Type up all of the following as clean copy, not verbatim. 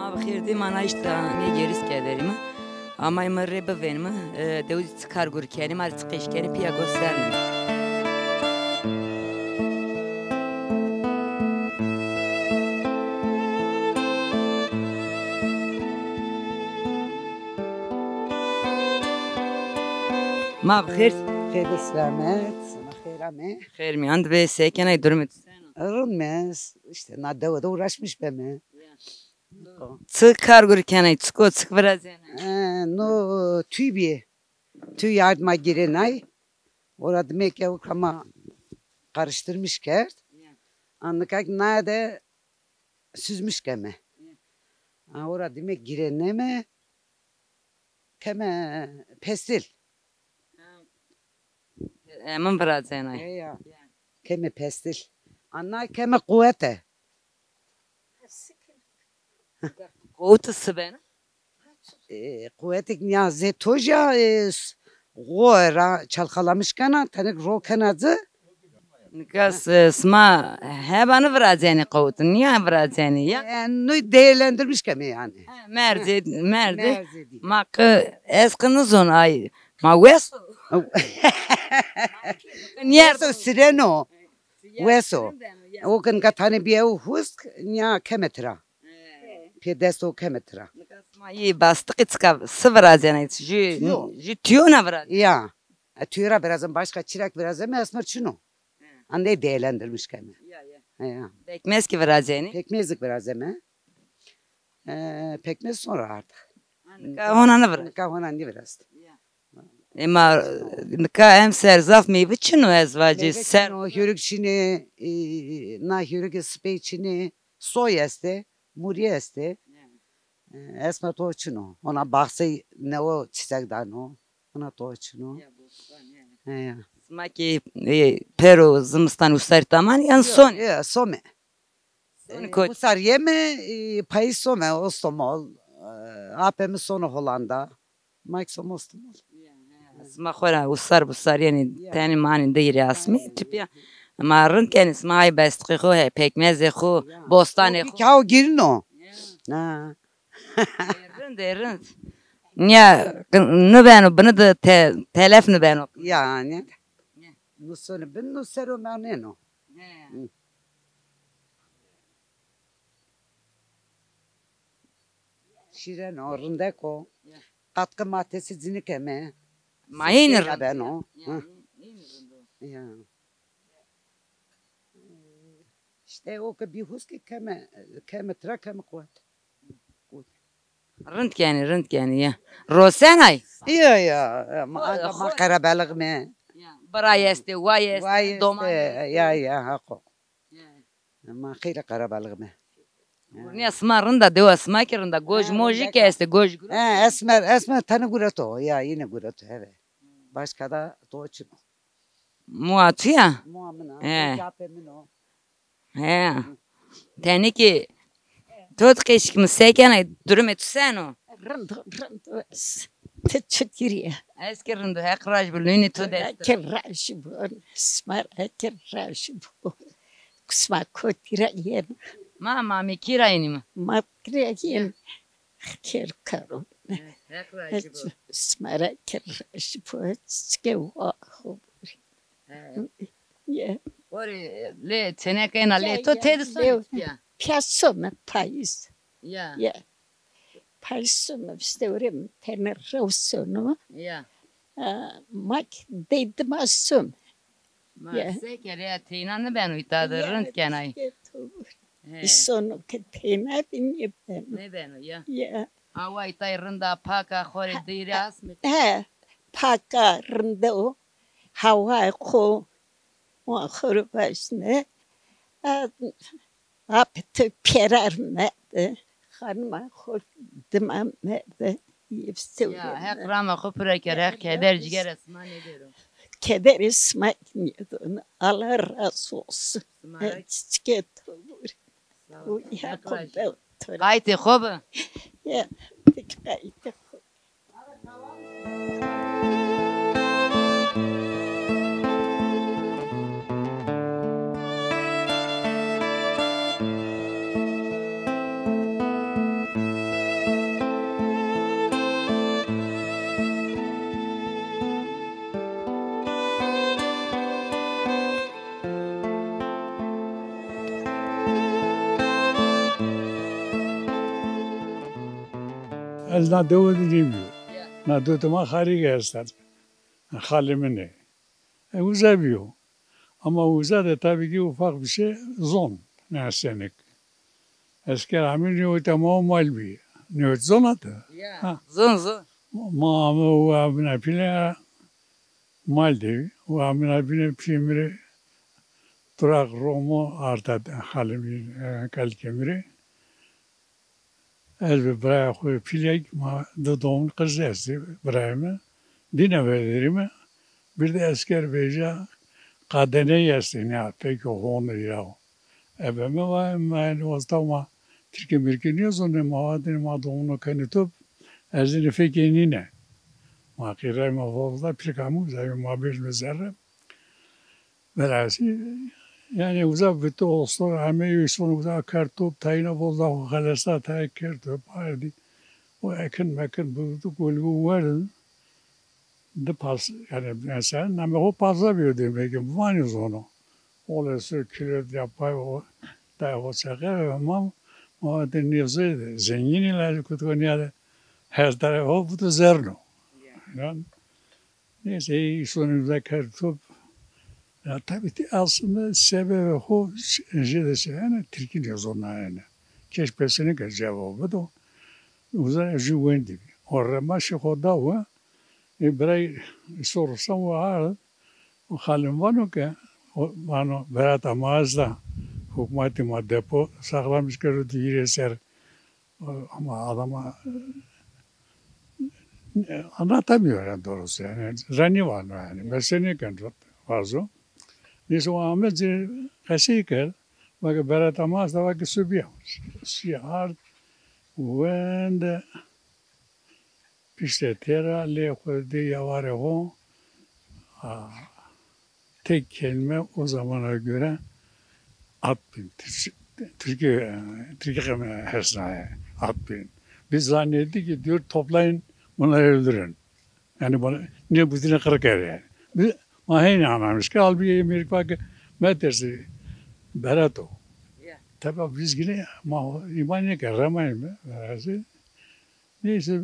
ما بخیر دی من ایشتا میگیریس کدریم اما این مره ببینم دوزی کارگر کنیم از قش کنیم پیا گسترنم ما بخیر خیر selamet. Sana خیرمه. خیر میاند به سکنه درمت Rılmaz. İşte nadavada uğraşmış be mi? Çık kargur kenay çıko çık biraz yani. No tüy bir. Tüy yardıma giren ay. Orada mekke okama karıştırmış kert. Anlıkak nade süzmüş keme. Orada demek girene mi? Keme pestil. Emin biraz yani. Ya. Keme pestil. Anna keme kuvvete. Koğutusu ben. Kuvvetik niyazi toja goera çalkalamış kana tanek ro kanazı. Nikas sma hebanı biraz yani koğutun niye biraz yani ya? Yani değerlendirmiş keme yani. Merdi merdi. Merzi. Mak eskiniz on ay. Ma veso. Weso sireno. Weso. O kan katane bir ev husk niya kemetra. Pedesto kemetra. Ma iyi bastık çıkav sıvıraz yani. Ji tiyona biraz. Ya. Tüyra birazdan başka çırak birazdan esmer çino. Anne değerlendirmiş keme. Ya. Bekmez ki biraz yani. Pekmezlik biraz eme. Pekmez sonra artık. Honanı biraz. Kahonan biraz. Ama nika hem serzaf meyve çino ezvacı ser. No hürük çini, na hürük spey çini, soy este, muri este. Esma to çino. Ona baksa ne o çiçek dano. Ona to çino. Ya. Smaki Peru zımstan usar taman yan son. Ya some. Son koç. Bu sar yeme payı some o somol. Apemi sonu Hollanda. Mike somostumol. Sma khora usar busar yani tani mani değil asmi tip ya. Marın kenis may bastı xo he pekmez xo bostan xo. Kau girin o. Ha. Derin. Ya ne ben bunu da telef ne ben. Yani. Nusunu ben nusero maneno. Şiren orundako. Katkı maddesi zinik eme. Mayınır. Ben o. Ya. İşte o ki bir huski keme tra keme kuvvet. Rınt yani ya. Rosenay. Ya ma karabalık mı? Bray este, vay este, Vay doman. ya hako. Ma khira karabalık mı? Ne smarın da deva smakerin da goj moji keste goj. Esmer tanı gurato ya yine gurato evet. Başka da toçun. Muatı ya. Muamına. Yapemino. He. Teni ki tot keşkim sekene durum etseno. Rando teçhiriye. Eski rındı hekraj bilini to de. Kerraş bu. Smar kerraş bu. Kusma kotira yen. Mama mi kirayını mı? Makre yen. Ker karo. Hekraj bu. Smara kerraş bu. Skewa. Ya. Ori le tenekena le to tedi son ya. Piasso me pais. Ya. Ya. Paiso me steurim tenerrosono. Ya. Mak deydmasum. Ma sekere tinanı ben uytadı rınt kenay. Sono che tena binye ben. Ne ben ya. Ya. Ava itay rında paka khore diras mi? Paka rndo. Hawa ko. Wa khurbaşne. Apte perar me. Hanma khur demam me. Yefsev. Ya hek rama khupra kere keder ciger esma ne derim. Keder ismak niyedun. Allah razı olsun. Çiçek olur. Ya kombe. Kayti khob. Ya. Dikkat. ez na devu dinlemiyor. Na dutuma harika estar. Halimini. Uzamıyor. Ama uza da tabii ki ufak bir şey zon. Nesenik. Eski ramin niyotama malbi. Niyot zon atı. Zon. Ma o abine pile maldi. O abine pile pimri turak romo artat halimi kalkemri. Elbi braya koy pilek ma dudağın kızı brayma. Dine verdirime. Bir de asker beja kadene yersin ya peki onu ya. Ebeme var men ostama Türkiye mirkiniyor sonra mavadini ma doğunu kanıtıp ezini fekenine. Ma kire ma fazla plikamu zayıf ma bir mezarı. Velhası yani uzak bitti olsun ama yüzün uzak kartup tayına fazla halasa tay kartup haydi. O mekin bu kulgu vardı. De pas yani mesela ama o fazla bir demek ki var onu. Olası kilo yapay o da o çakar ama o da neyse zengin ile kutunya her tarafı bu da zerno. Yani neyse sonunda kartup ya tabii ki aslında sebebi o şeyde yani Türkiye yazonlar yani. Keşfesini ki cevabı da uzun juvendi. Orama şu koda var. Birey sorursam var. O halim var mı ki? Bana berat amazda hükümeti maddepo saklamış ki diğer eser ama adama anlatamıyor yani doğrusu yani. Zani var yani. Mesele kendisi fazla. Neyse o Ahmet kaşıyken bak berat amazda bak subiyor. Siyah ve işte terale koydu yavare ho. Tek kelime o zamana göre 6000. Türkiye hesnaya 6000. Biz zannettik ki diyor toplayın bunları öldürün. Yani bana ne bütüne kırık yani. Biz maheyne anlamış ki al bir Amerika bak metersi berato. Tabii biz yine iman ne kadar ramayın mı? Neyse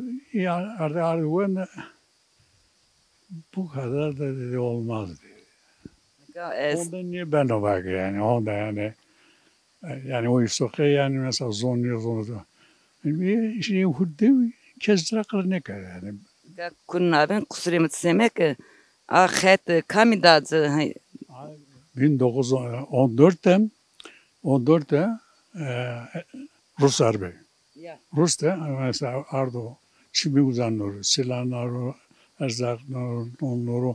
artık bu kadar da dedi olmaz dedi. Ondan niye ben de bak yani onda yani o istoke yani mesela zonuyor. Bir şey huddi kezdire ne kadar yani. Kunna ben kusurumut semek ahet kamidazı 1914'te Rus harbi. Rus'ta mesela Ardo Çibi uzanları, silahları, erzakları, onları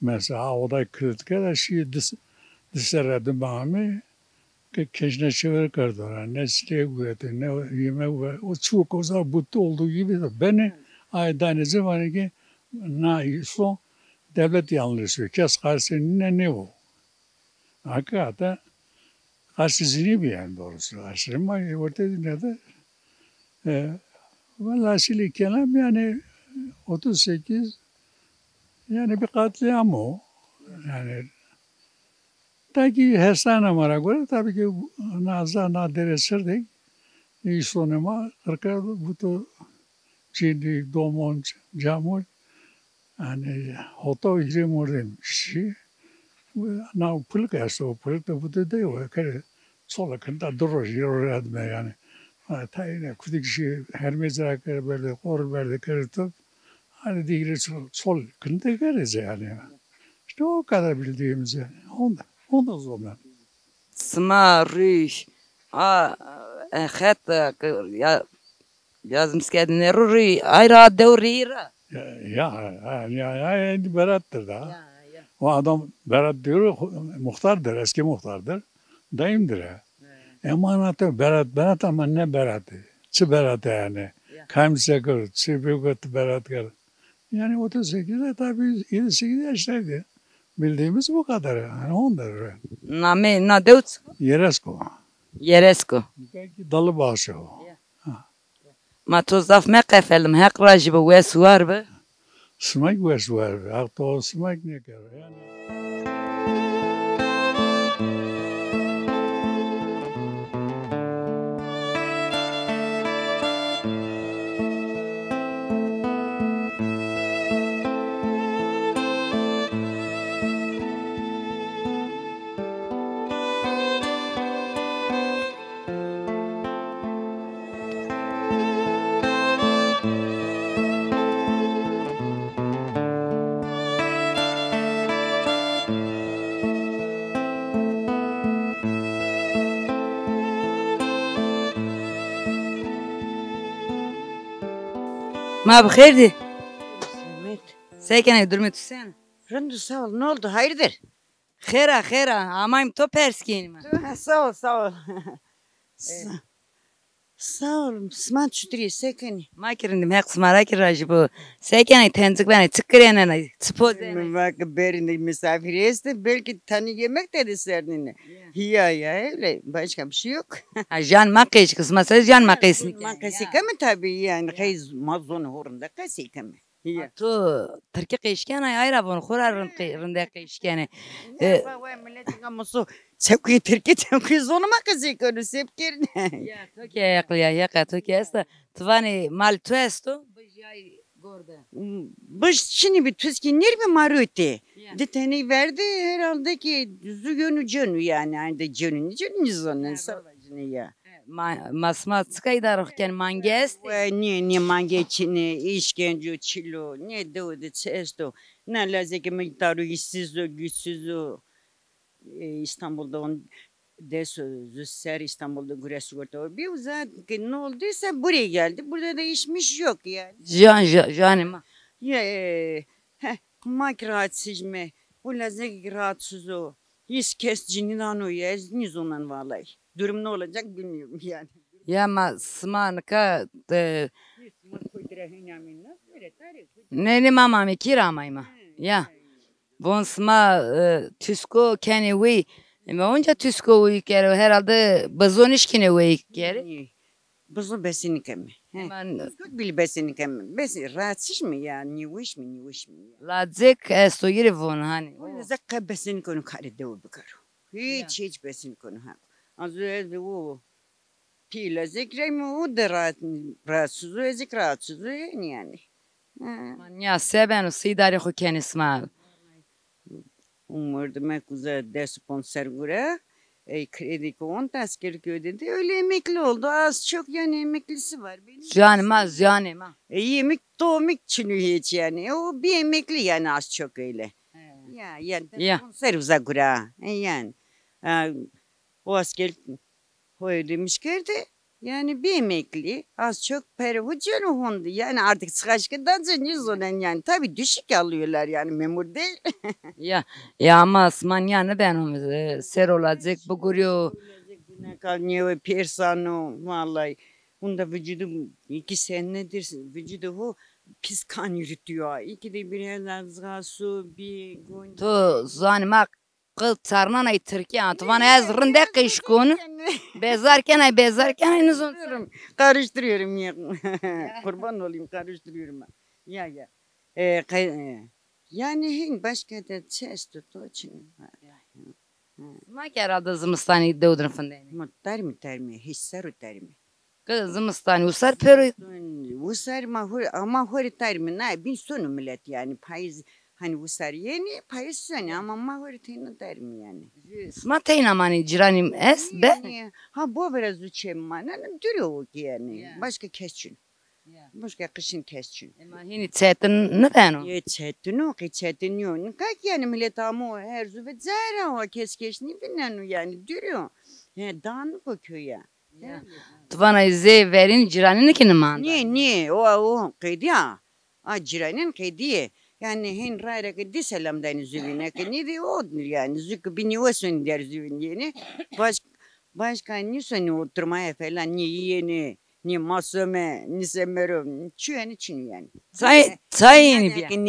mesela o da kritikler şey dışarıda bağımı keşne çevir kardılar. Ne silah kuvveti, ne yemek ve o çok o zaman butlu olduğu gibi de beni aydanızı var ki na son devlet yanlışı. Kes karşısında ne o? Hakikaten karşısını bir yani doğrusu. Karşısını ortada ne de vallahi kelam yani 38 yani bir katliam o. Yani tabii her sene göre tabii ki nadir eserdik. İyi sonuma kırkar bu Çinli domon camur yani hoto irim oraymış. Na pulka yaso pulka bu da diyor ki sola kında durur yoruldu yani. Tayine kudikşi her mezara böyle kor verdi kırtıp hani diğeri sol kında göreceğiz yani. İşte o kadar bildiğimiz yani. Ondan sonra. Sma rüş het ya yazım skedine rüş ayra devrira. Ya Berat'tır da. O adam Berat diyor muhtardır, eski muhtardır. Dayımdır ya. Emanatı Berat ama ne Berat'ı? Çı Berat yani. Kamse kır, çı büyük Berat kır. Yani 38'de tabii 7-8 yaşlardı. Bildiğimiz bu kadar yani ondır. Na devt Yeresko. Dalı başı o. Ma tozaf me kefelim hek racibı ve suar be. Smak ve suar. Hatta o smak ne kadar yani. Ma bixirdi. Mehmet. Sekene durma tutsana. Rındı sağ ol. Ne oldu? Hayırdır? Xera amayım to perskin. Ha, sağ ol sağ ol. Sağ ol. Sman çütürüyor sekeni. Ma kirindim hek smara kirajı bu. Sekene tenzik bana tıkkırıyana tıpozena. Bak berinde misafir esti. Belki tane yemek dedi serdine. Ya öyle. Başka bir şey yok. Ha jan makış kısmasa jan makışnik. Man kasika mı tabii yani. Kayız mazonu horunda kasika mı? Ya. Tu Türkiye kışkana ayra bunu kurar rında kışkana. Ne var milletin amusu. Çevkiyi Türkiye çevkiyi zonu mu kasika onu sepkerine. Ya Türkiye yakla Türkiye esta. Tvani mal tu esto. Bajay gorda. Baş şimdi bir tüskin nerede maruti? Ya. De tane verdi herhalde ki zügönü cönü yani. Hani cönü zonun savacını ya. Masma skaydarken manges. Ne mangeçini, işkence, çilo, ne doğdu çesto. Ne lazım ki miktarı işsiz o, güçsüz o. İstanbul'da on deso züsser İstanbul'da güre sigorta. Bir uzat ki ne olduysa buraya geldi. Burada da işmiş yok yani. Janima. Ya mak rahatsız mı? O lazım rahatsız o. Hiç kes cininan o ya. Ne zaman vallahi. Durum ne olacak bilmiyorum yani. Ya ma smanka ne mama mi kiramayma. Ya. Bon sma tüsko kene we. Ama onca tüsko we kere herhalde bazoniş kene we kere. Buzu besini kemi. Man Çok bil besini kemi. Besi rahatsız mı ya? Niwiş mi? Ladzek esto yeri von hani. O zakka besini konu kare de o bakaru. Hiç besini konu ha. Az önce o pila zekre mi o da rahatsız o zik rahatsız yani. Man ya seben sidari xo kene sma. Umurdu mekuza de sponsor gura. Kredi kontu askerlik ödedi. Öyle emekli oldu. Az çok yani emeklisi var. Benim Canima. yemek doğmak çünü hiç yani. O bir emekli yani az çok öyle. Ya yani Ya. sponsor uzakura. Yani o asker o ödemiş girdi. Yani bir emekli az çok para hücre hondu. Yani artık sıkaşkıdan zengin olan yani. Tabii düşük alıyorlar yani memur değil. Ya ama asman yani ben ser olacak bu görüyor. Ne kal niye persano vallahi. Bunda vücudu 2 senedir vücudu o pis kan yürütüyor. İkide bir yerden su bir gün. Tu zanima kıl çarnan ay Türkiye antvan ez rinde kışkun. Bezarken ay nuzun. Karıştırıyorum ya. Kurban olayım karıştırıyorum. Ya. Yani başka da ses tutu için. Ma herhalde zımstani doğdun fındayım. Termi, hisser termi. Kız zımstani usar pero. Usar ama hori termi ne bin sonu millet yani payız hani usar yeni payız sonu ama mahori teyna termi yani. Ma teyna mani ciranim es be. Ha bu biraz uçem mana duruyor yani. Başka kesçin. Başka kışın kesçin. Ama hini çetin ne ben o? Çetin yok. Kak yani millet ama her züvet zara o keskeşni bilen yani duruyor. Dağınık o köye. Tvana ze verin ciranını kini manda. Ne o kıydı ya. Ciranın kıydı. Yani hen rayra kıydı selamdan züvine ki de o yani zükü bini olsun der züvin yeni. Başka ne sonu oturmaya falan ne yeni. Ni masome, ni semerim. Çüyen için yani. Sayın bir.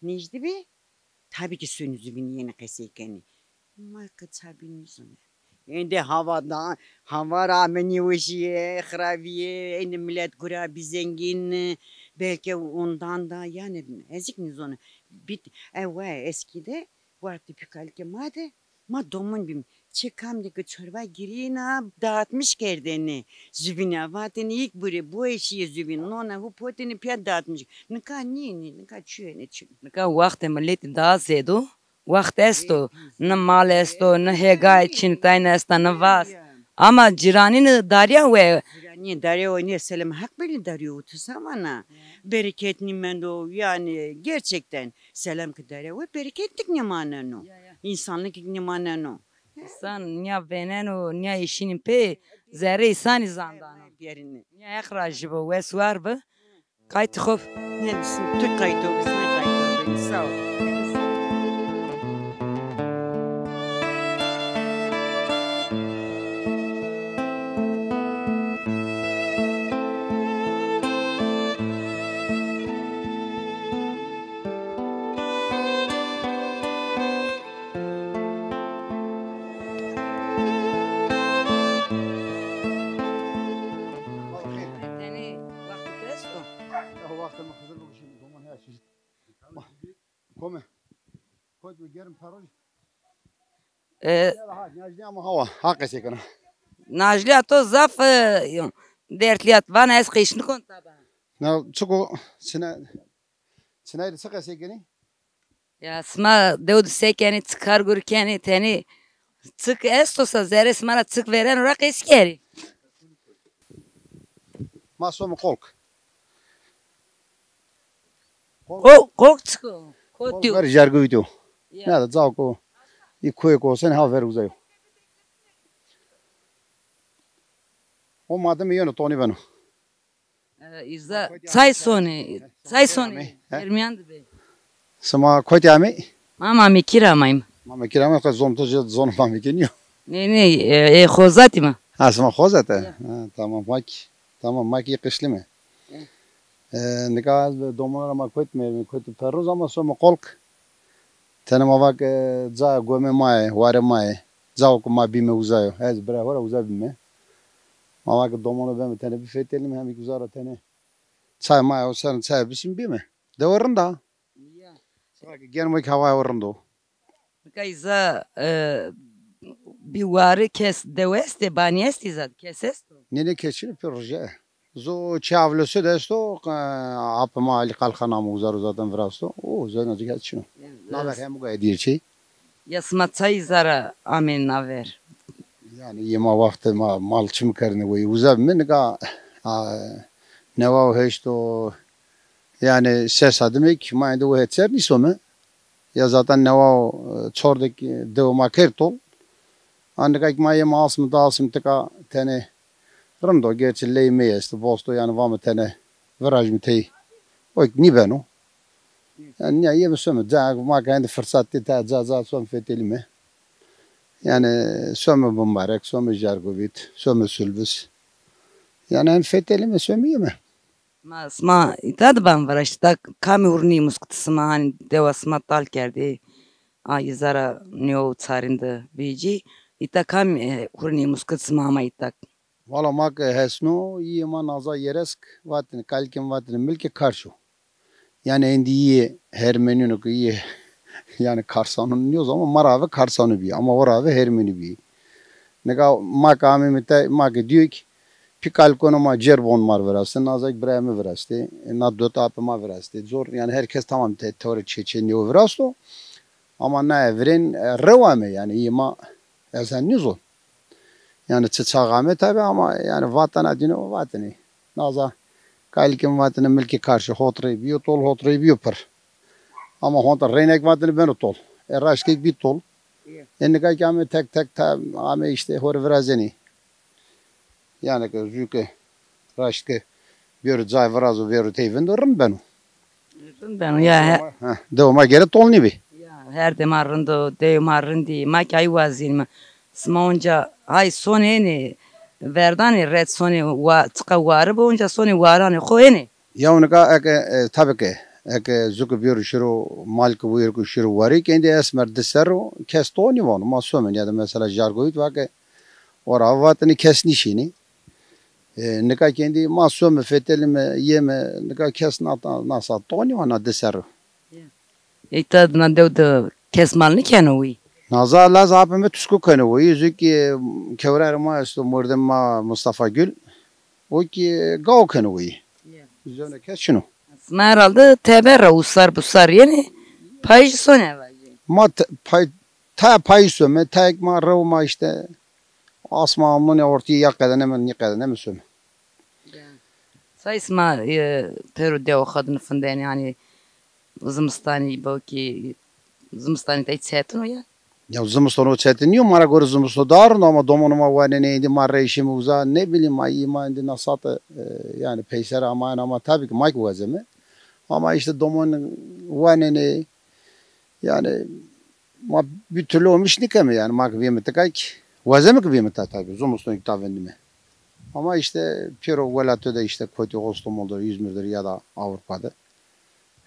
Necdi bi. Tabii ki sönüzü bin yeni kesekeni. Maka tabii nizone. Ende hava rağmen yuvuşiye, hraviye, ende millet gurabi zengin. Belki ondan da yani ezik nizone. Eskide vardı pikalke madde. Ma domun bim. Çekamdaki çorba girina dağıtmış kerdeni. Zübine vateni ilk biri bu eşiğe zübine. Ona bu poteni piyat dağıtmış. Nika çüye ne çün. Nika vakti milleti daha zedu. Vakt esto. Ne mal esto, ne hega için tayin esto, ne vas. Ama ciranini darya ve. Ciranini darya o ne selam hak beni darya otursam ana. Bereketli men o yani gerçekten. Selam ki darya o bereketlik ne manen o. İnsanlık ne manen o. San niya veneno niya işinin pe zerre insan izandana. Yerini. Niya ikraj bu vesvar bu. Kayıt khof. Yani Türk kayıt o, bizim kayıt o. Sağ ol. Teni vakti testo. وقت ما خذ له شيء دوما هي شيء كومه كنت بجرم فروج يلا هاي ناجي ما هو حق سكنه Najliya to zaf dertliyat van es kışını kon taba. نا تشكو سنه سقى سكني Ya sma deud sekeni çıkar gurkeni teni çık estosa zeres mana çık veren orak eskeri. ما سوم قولك Kork çıkı. Kod diyor. ver jargo video Ya. ne da zavko ikoy sen ha ver uzayo o madem yönü toni beno İzza çay soni. Çay soni. Ermiyandı be. sama koyti ami Mama mi kiramayım. mama kirama ka zom to zon fami keniyor Ne khozati ma. ha sama khozata tamam maki qışlime nikaz domara ma koyti perroz ama soma kolk Tanım avak za gome mai, ware mai, za o kuma bime uzayo. Ez bra hora uza bime. Avak domonu bime tane bir fetelim hem ikuzara tane. Çay mai o sen çay bisim bime. De orunda. Ya. Saka gelmek hava orunda. Kayza bir varı kes deveste baniyesti zat kesesto. Nene keçini proje. Zo çavlosu desto apma ali kalkhana mu uzar uzadan vrasto. O zona geçino. Naber hem bu edirçi. Yasma çay zara amen naver. Yani yema vakti mal çim karne ve uzab min ka neva heşto yani ses adımik ma inde ve etser ni sonu ya zaten neva çorduk devama kerto ancak ma yema asım da asım tıka tane rando gerçi leyme jest bosto yani vama tane viraj mi tey o ni beno yani ya yema sonu da ma kendi fırsat ta za son fetelime yani sömü mübarek, sömü jargovit, sömü sülbüs. Yani en feteli mi sömü mi? Sma itad ban varashta kami urni muskutısma hani devasma tal kerdi. Ay zara neo çarında biji. İta kami urni muskutısma ama itak. Valla mak hesno iyi ma naza yeresk vatin kalkim vatin milki karşı. Yani endi iyi her menünü iyi yani karsanın diyoruz ama marave karsanı bir ama orave her menü bir. Nega mak amimite mak diyor ki pikal konu ma cerbon mar verasın naza İbrahim'e verastı. Na dört apıma verastı. Zor yani herkes tamam teori çeçeniyor verasto. Ama ne evren revame yani iyi ma sen ne zor. Yani çağame tabi ama yani vatan adını vatanı. Naza kalkim vatanı milki karşı hotrayı bir tol hotrayı bir par. Ama honta reynek vatanı ben tol. Raşkek bir tol. Yani kay kame tek ame işte hor vrazeni. Yani ki züke raşke bir zay vrazo veru teyven dorun ben. Ben ya Devama gere tol ni bi. her demarrındo demarrındi makay vazin sma onca hay soneni verdani red soni wa tıka varı bu onca soni varani koyeni. Ya onu ka tabii ki züke bir şuru malk bu bir şuru varı kendi esmer deseru kestoni var masumen ya da mesela jargoyut var ki ora vatını kesnişini. Nika kendi masum fetelime yeme nika kes nasa toni ona deseru. İta na devde kesmalni kenovi. Naza laz abime tüskü kanı yüzük kevrer ma isto murdem ma Mustafa Gül. O ki gav kanı üzerine kes şunu. Sma herhalde teberra usar busar yeni payı sone var. Ma pay söme tek ma rav ma işte asma mı ne ortaya yakada ne mi söme. Sayısma peru deo kadın fındeni yani zımstani belki zımstani de içsettin o ya. Ya zımıstonu çetiniyor mara göre zımıstonu darın ama domonuma var neydi mara işimi uza ne bileyim ay imaydı nasatı yani peyser ama tabii ki mayk vazemi ama işte domonun var ne yani ma bir türlü olmuş nikame yani mak viyemetek ay vazemi ki viyemetek tabii zımıstonu iktavendime ama işte Piro velatö de işte kötü Oslomo'dur İzmir'dir ya da Avrupa'da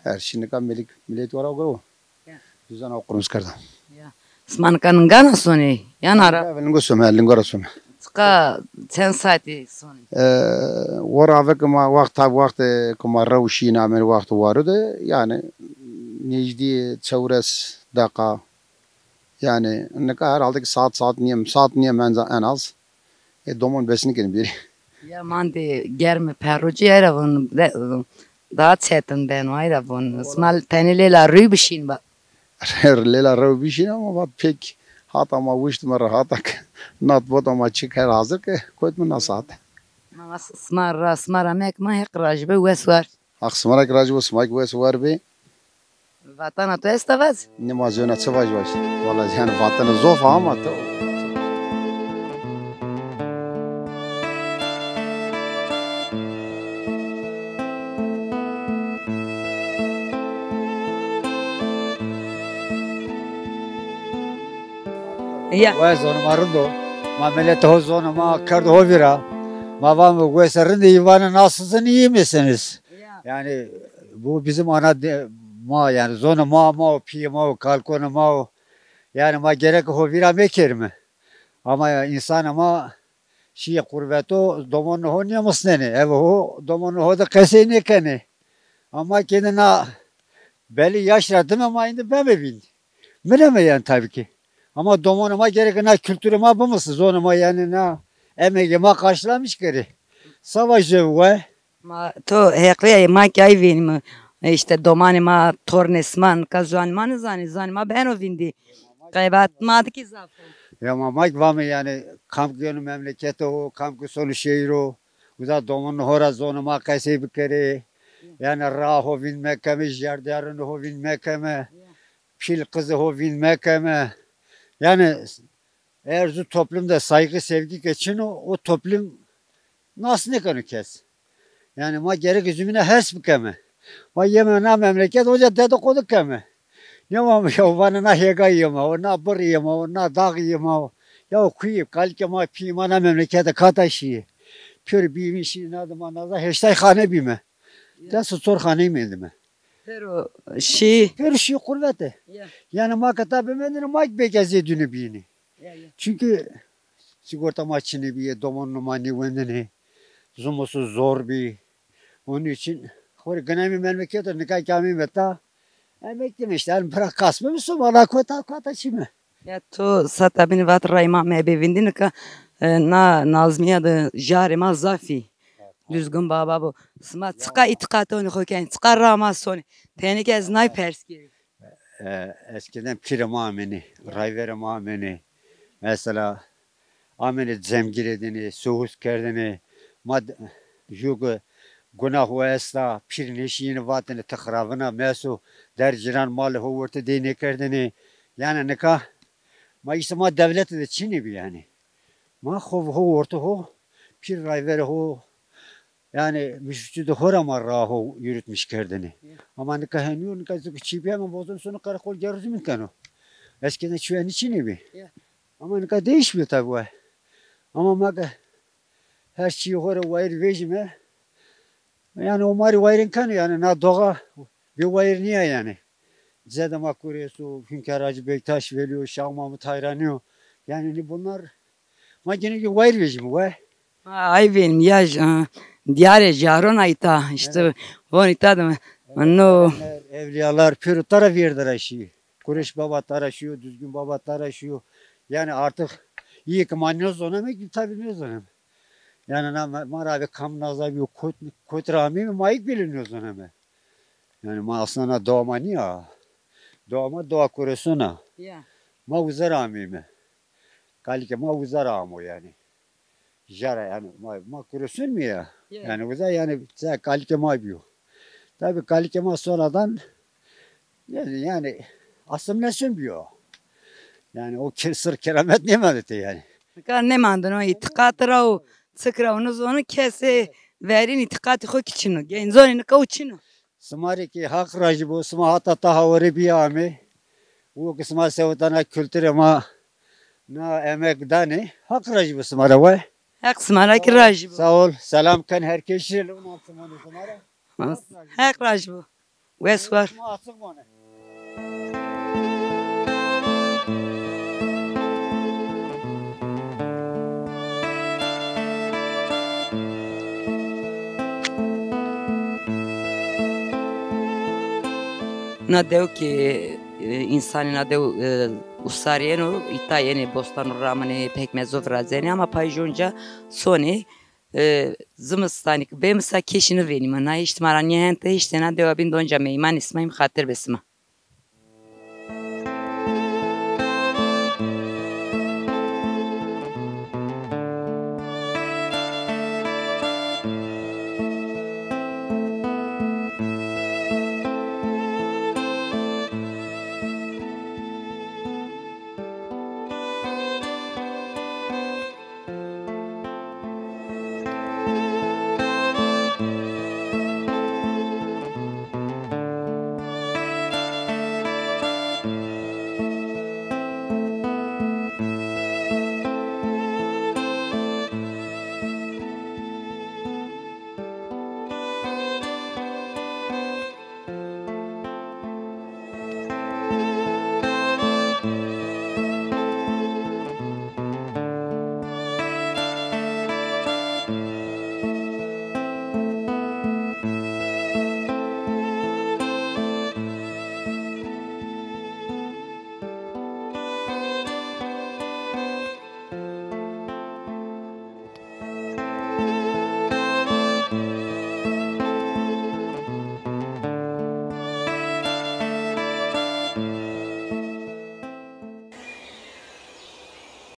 her şey nikam millet var o düzen okuruz kardan. Smankanın gana soni. Yanara. Lingo söme, lingo rasome. Tıka sen saati soni. Vara kama vakit kama ravşi namen vakti vardı yani necdi çevres dakika yani ne kadar herhalde ki saat niyem en az domon besini kedim bir. Ya mandi germe perruci era bun daha çetin ben ayda bun. Smal tenilela rübişin ba. Lela ravşi ama vat pek hat ama viştim rahatak nat bot ama çıkar hazır ki koytmun nasat. Smara mek ma hek rajbe vesvar. Aksmarak racı smak ves var be. Vatana to estavaz. Nemazına çıvaj var. Vallahi yani vatanı zofa ama to. Ya. Ve zonu marundo. Ma millet ho zonu ma kardı ho vira. Ma vam ve sarın divanı nasılsın iyi misiniz? Yani bu bizim ma yani zonu ma pi ma kalkonu ma yani ma gerek ho vira meker mi? Ama insan ama şiye kurveto domonu ho niye musneni? Ev ho domonu ho da keseni kene. Ama kendine belli yaşladım ama şimdi ben mi bildim? Bilemeyen tabii ki. Ama domonuma gerekene kültürüme bu musun? Zonuma yani ne emeğime karşılamış geri. Savaşı ve Ma to hekliye ma kay vin işte domani ma tornesman kazanman zani ben o vindi. Kaybat madı ki zaten. ya mamak var mı yani kamp günü memleketi o kamp sonu şehir o. Uza domun hora zonuma kayse bir kere. Yani raho vin mekeme jardarın ho vin mekeme. Pil kızı ho vin mekeme. Yani eğer şu toplumda saygı sevgi geçin o toplum nasıl ne kanı kes? Yani ma gerek üzümüne hes bir keme. Ma yeme na memleket hoca dedikodu keme. Yama ya bana na hega yema, o na bır yema, o na dağ yema. Ya kuyup kalke ma pimana memlekete kataşı. Pür bimişi nadıma naza heştay khane bime. Dası sor khane mendime. Pero şey. Pür şey kurvete. Yani ma katabe mendine ma begeze dünü bini. Çünkü sigorta maçını bir domonlu mani vendine. Zumusu zor bir. Onun için hori gönemi memleketi nikah kâmi meta. Emeklim işte yani bırak kasmı mısın bana kota çime. Ya to sata bini vat rayma me bevindin ka nazmiya da jare ma zafi. Düzgün baba bu. Sma tıka itikatı onu koyken tıka rama soni. Tenik ez nay perski. Eskiden pirim ameni, rayverim ameni. Mesela ameni zemgiredini, suhus kerdini. Mad yugu günah ve esla pir neşini vatını tıkravına mesu der ciran malı hovortu deyne kerdini. Yani nikah ma işte ma devleti de Çin'i bir yani. Ma hovortu ho pir rayveri ho yani müştüde horama raho yürütmüş kerdini. Ama nikah heniyor nikah çipi hemen bozun sonu karakol gerüzü mümkün o. Eskiden çüven Çin'i bir. Ama nikah değişmiyor tabi o. Ama ma her şeyi hora vayır vejime. Yani o mari vayırın kanı yani na doğa bir vayır niye yani. Zedem Akkuresu, Hünkar Hacı Bektaş veriyor, Şah Mahmut hayranıyor. Yani bunlar ma gene ki vayır vejimi vay. Ay benim ya diyare jaron ayta işte von ita da no. Evliyalar pür taraf yerdir aşıyor. Kureş baba taraşıyor, düzgün baba taraşıyor. Yani artık iyi ki manyoz ona mı tabi bilmiyoruz ona mı. Yani maravi kam nazabi kut rami mi mayık biliniyoruz ona mı. Yani ma aslında doğma niye? Doğma doğa kuresuna. Ma uzar rami mi? Kalike ma uzar ramo yani. Jara yani ma kuresun mu ya? Yani uzar yani kalike ma biyo. Tabi kalikema sonradan yani asımlasın diyor. Yani o sır keramet nemedi yani. Kar ne mandın o itikat rav sıkravınız onu kese verin itikatı ko kiçinu. Genzoni ko uçinu. Smari ki hak racı bu sma hatta tahavri bir ami. Bu kısma sevdana kültür ama na emek dani hak racı bu smara vay. Hak smara ki raj bu. Sağ ol. Selam kan herkese. Onu atmanı smara. Hak raj bu. Wes var. Atın bana. Na dev ki insanın adı usariyenu itayeni bostan ramani pekmezov razeni ama payjonca soni zımıstanik bemsa keşini venim na ihtimalan yehente işte na dev bin donca meyman ismayım hatır besma.